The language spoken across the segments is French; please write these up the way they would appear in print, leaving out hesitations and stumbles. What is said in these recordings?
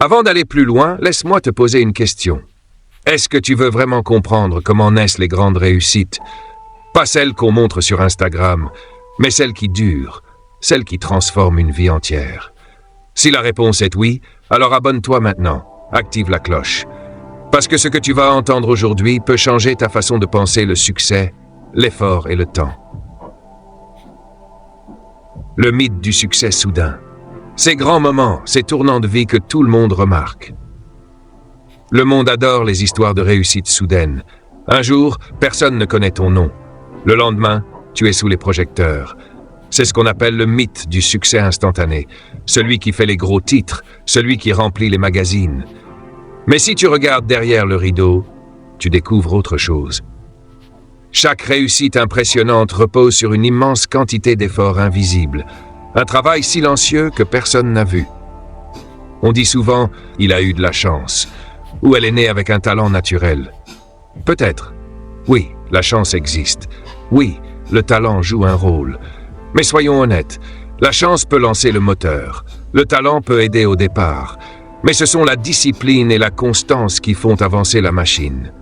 Avant d'aller plus loin, laisse-moi te poser une question. Est-ce que tu veux vraiment comprendre comment naissent les grandes réussites? Pas celles qu'on montre sur Instagram, mais celles qui durent, celles qui transforment une vie entière. Si la réponse est oui, alors abonne-toi maintenant, active la cloche. Parce que ce que tu vas entendre aujourd'hui peut changer ta façon de penser le succès, l'effort et le temps. Le mythe du succès soudain. Ces grands moments, ces tournants de vie que tout le monde remarque. Le monde adore les histoires de réussite soudaine. Un jour, personne ne connaît ton nom. Le lendemain, tu es sous les projecteurs. C'est ce qu'on appelle le mythe du succès instantané. Celui qui fait les gros titres, celui qui remplit les magazines. Mais si tu regardes derrière le rideau, tu découvres autre chose. Chaque réussite impressionnante repose sur une immense quantité d'efforts invisibles. Un travail silencieux que personne n'a vu. On dit souvent « il a eu de la chance » ou « elle est née avec un talent naturel ». Peut-être. Oui, la chance existe. Oui, le talent joue un rôle. Mais soyons honnêtes, la chance peut lancer le moteur. Le talent peut aider au départ. Mais ce sont la discipline et la constance qui font avancer la machine.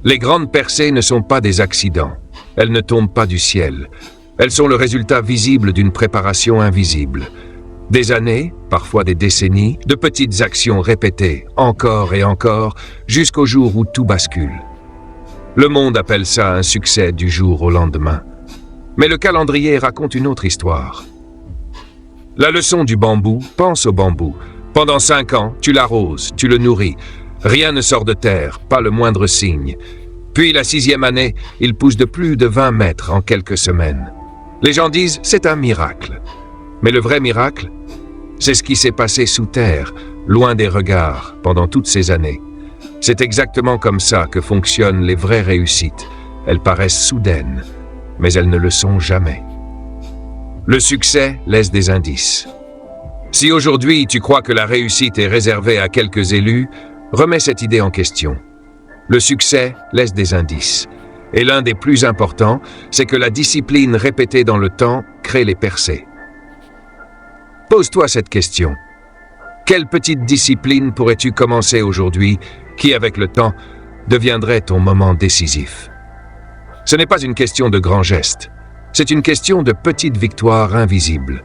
Les grandes percées ne sont pas des accidents. Elles ne tombent pas du ciel. Elles sont le résultat visible d'une préparation invisible. Des années, parfois des décennies, de petites actions répétées, encore et encore, jusqu'au jour où tout bascule. Le monde appelle ça un succès du jour au lendemain. Mais le calendrier raconte une autre histoire. La leçon du bambou, pense au bambou. Pendant 5 ans, tu l'arroses, tu le nourris. Rien ne sort de terre, pas le moindre signe. Puis la 6e année, il pousse de plus de 20 mètres en quelques semaines. Les gens disent « c'est un miracle ». Mais le vrai miracle, c'est ce qui s'est passé sous terre, loin des regards, pendant toutes ces années. C'est exactement comme ça que fonctionnent les vraies réussites. Elles paraissent soudaines, mais elles ne le sont jamais. Le succès laisse des indices. Si aujourd'hui tu crois que la réussite est réservée à quelques élus, remets cette idée en question. Le succès laisse des indices. Et l'un des plus importants, c'est que la discipline répétée dans le temps crée les percées. Pose-toi cette question. Quelle petite discipline pourrais-tu commencer aujourd'hui qui, avec le temps, deviendrait ton moment décisif? Ce n'est pas une question de grands gestes. C'est une question de petites victoires invisibles.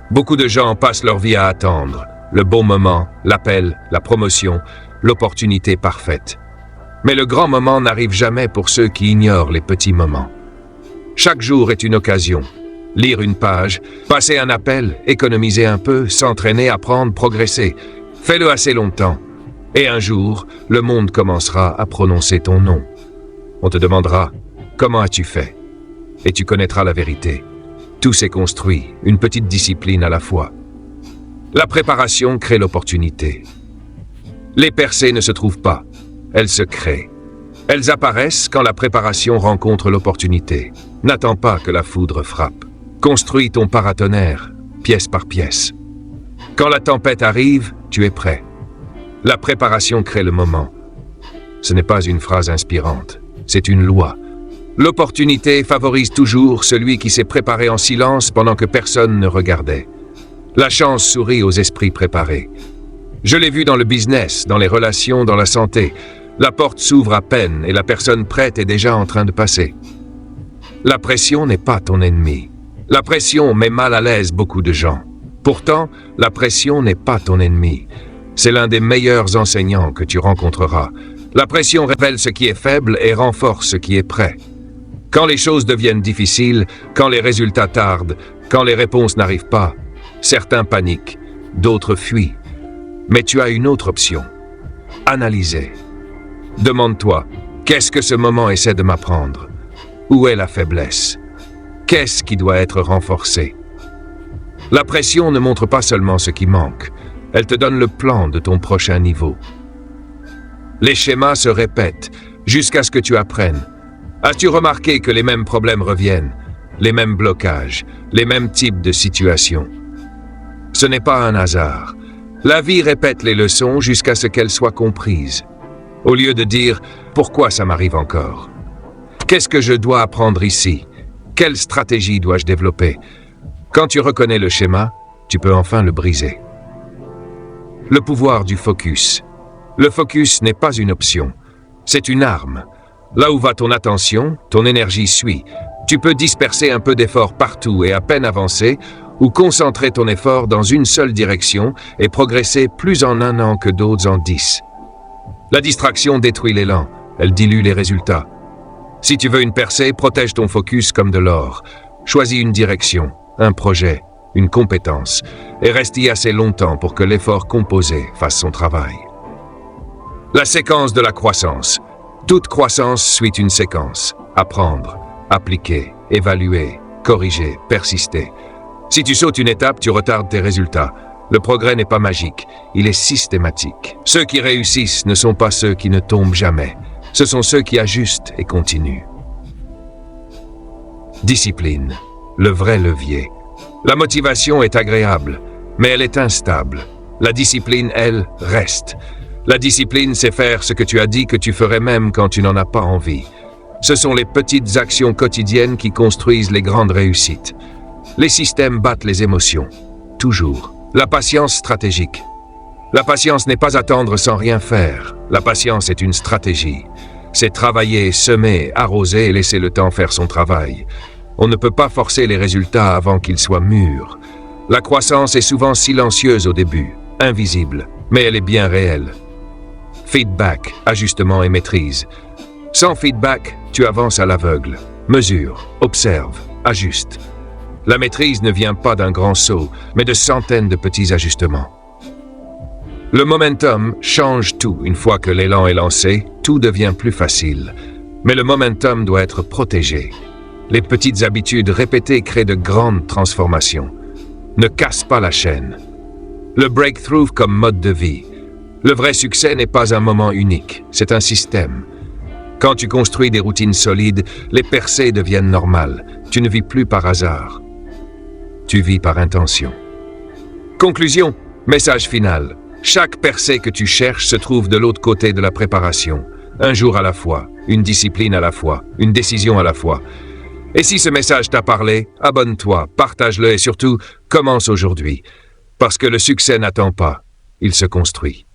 Beaucoup de gens passent leur vie à attendre. Le bon moment, l'appel, la promotion, l'opportunité parfaite. Mais le grand moment n'arrive jamais pour ceux qui ignorent les petits moments. Chaque jour est une occasion. Lire une page, passer un appel, économiser un peu, s'entraîner, apprendre, progresser. Fais-le assez longtemps. Et un jour, le monde commencera à prononcer ton nom. On te demandera « Comment as-tu fait ?» Et tu connaîtras la vérité. Tout s'est construit, une petite discipline à la fois. La préparation crée l'opportunité. Les percées ne se trouvent pas, elles se créent. Elles apparaissent quand la préparation rencontre l'opportunité. N'attends pas que la foudre frappe. Construis ton paratonnerre, pièce par pièce. Quand la tempête arrive, tu es prêt. La préparation crée le moment. Ce n'est pas une phrase inspirante, c'est une loi. L'opportunité favorise toujours celui qui s'est préparé en silence pendant que personne ne regardait. La chance sourit aux esprits préparés. Je l'ai vu dans le business, dans les relations, dans la santé. La porte s'ouvre à peine et la personne prête est déjà en train de passer. La pression n'est pas ton ennemi. La pression met mal à l'aise beaucoup de gens. Pourtant, la pression n'est pas ton ennemi. C'est l'un des meilleurs enseignants que tu rencontreras. La pression révèle ce qui est faible et renforce ce qui est prêt. Quand les choses deviennent difficiles, quand les résultats tardent, quand les réponses n'arrivent pas, certains paniquent, d'autres fuient. Mais tu as une autre option. Analyser. Demande-toi, qu'est-ce que ce moment essaie de m'apprendre? Où est la faiblesse? Qu'est-ce qui doit être renforcé? La pression ne montre pas seulement ce qui manque, elle te donne le plan de ton prochain niveau. Les schémas se répètent jusqu'à ce que tu apprennes. As-tu remarqué que les mêmes problèmes reviennent, les mêmes blocages, les mêmes types de situations? Ce n'est pas un hasard. La vie répète les leçons jusqu'à ce qu'elles soient comprises. Au lieu de dire « Pourquoi ça m'arrive encore ?» Qu'est-ce que je dois apprendre ici? Quelle stratégie dois-je développer? Quand tu reconnais le schéma, tu peux enfin le briser. Le pouvoir du focus. Le focus n'est pas une option, c'est une arme. Là où va ton attention, ton énergie suit. Tu peux disperser un peu d'effort partout et à peine avancer, ou concentrer ton effort dans une seule direction et progresser plus en un an que d'autres en 10. La distraction détruit l'élan, elle dilue les résultats. Si tu veux une percée, protège ton focus comme de l'or. Choisis une direction, un projet, une compétence, et reste y assez longtemps pour que l'effort composé fasse son travail. La séquence de la croissance. Toute croissance suit une séquence. Apprendre, appliquer, évaluer, corriger, persister. Si tu sautes une étape, tu retardes tes résultats. Le progrès n'est pas magique, il est systématique. Ceux qui réussissent ne sont pas ceux qui ne tombent jamais. Ce sont ceux qui ajustent et continuent. Discipline, le vrai levier. La motivation est agréable, mais elle est instable. La discipline, elle, reste. La discipline, c'est faire ce que tu as dit que tu ferais même quand tu n'en as pas envie. Ce sont les petites actions quotidiennes qui construisent les grandes réussites. Les systèmes battent les émotions. Toujours. La patience stratégique. La patience n'est pas attendre sans rien faire. La patience est une stratégie. C'est travailler, semer, arroser et laisser le temps faire son travail. On ne peut pas forcer les résultats avant qu'ils soient mûrs. La croissance est souvent silencieuse au début, invisible, mais elle est bien réelle. Feedback, ajustement et maîtrise. Sans feedback, tu avances à l'aveugle. Mesure, observe, ajuste. La maîtrise ne vient pas d'un grand saut, mais de centaines de petits ajustements. Le momentum change tout. Une fois que l'élan est lancé, tout devient plus facile. Mais le momentum doit être protégé. Les petites habitudes répétées créent de grandes transformations. Ne casse pas la chaîne. Le breakthrough comme mode de vie. Le vrai succès n'est pas un moment unique, c'est un système. Quand tu construis des routines solides, les percées deviennent normales. Tu ne vis plus par hasard. Tu vis par intention. Conclusion, message final. Chaque percée que tu cherches se trouve de l'autre côté de la préparation. Un jour à la fois, une discipline à la fois, une décision à la fois. Et si ce message t'a parlé, abonne-toi, partage-le et surtout, commence aujourd'hui. Parce que le succès n'attend pas, il se construit.